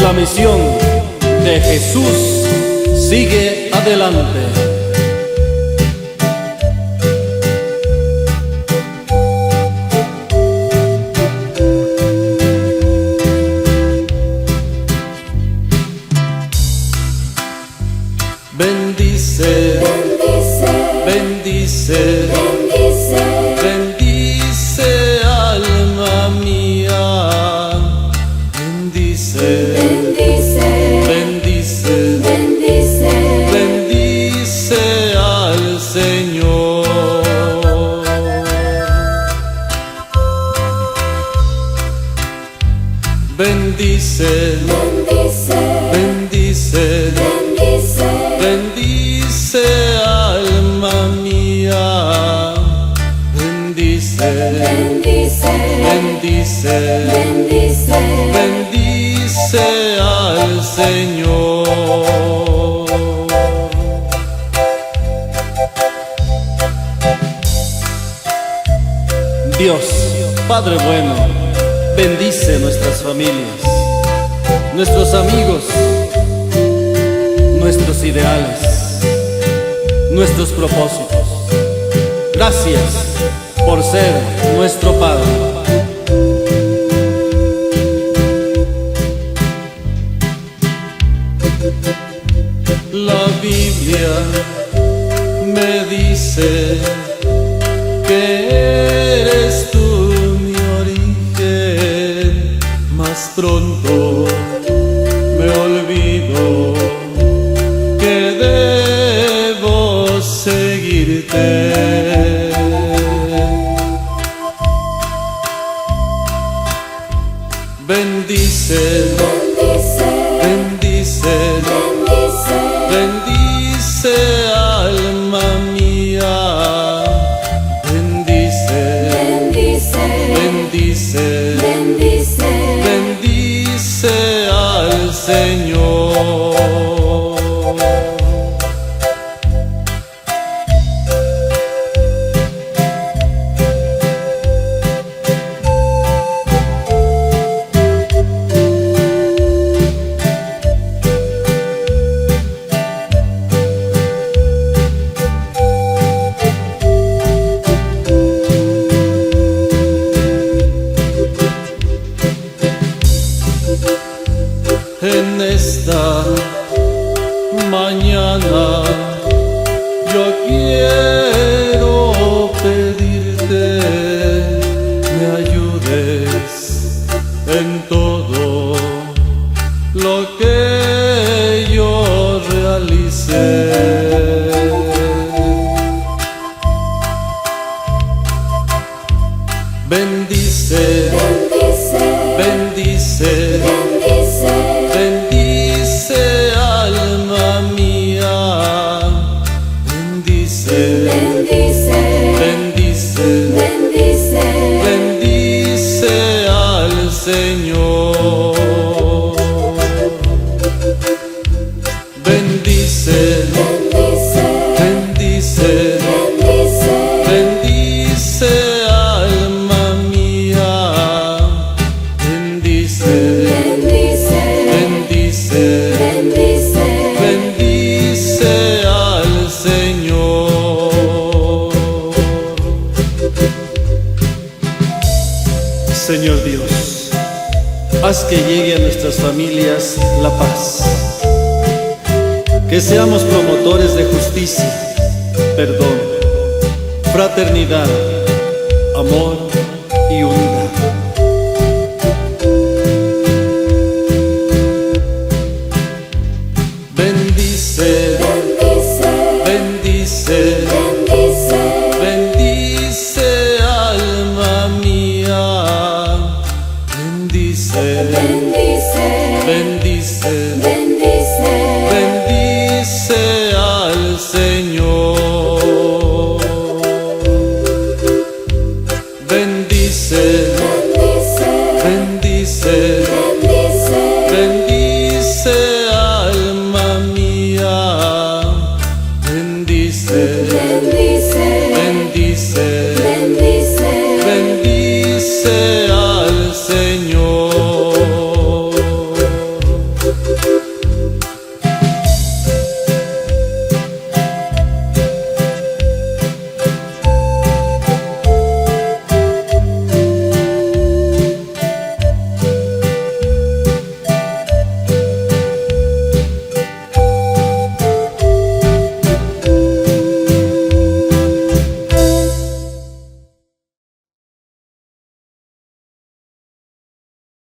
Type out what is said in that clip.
La misión de Jesús sigue adelante. Bendice, bendice, bendice, bendice, alma mía. Bendice, bendice, bendice, bendice, bendice al Señor. Bendice, bendice, bendice, bendice, bendice, alma mía. Bendice, bendice, bendice, bendice, bendice al Señor. Dios, Padre bueno, bendice nuestras familias, nuestros amigos, nuestros ideales, nuestros propósitos. Gracias por ser nuestro Padre. La Biblia me dice que eres tú mi origen, mas pronto me olvido que debo seguirte. Bendice, bendice, bendice, bendice, bendice, alma mía. Bendice, bendice, bendice, bendice, bendice al Señor. En esta mañana yo quiero pedirte me ayudes en todo lo que yo realice. Bendice, bendice, bendice, bendice, bendice, alma mía. Bendice, bendice, bendice, bendice, bendice al Señor. Bendice, bendice, bendice, bendice, bendice, alma mía. Bendice, bendice, bendice, bendice, bendice al Señor. Señor Dios, haz que llegue a nuestras familias la paz, que seamos promotores de justicia, perdón, fraternidad, amor y unidad.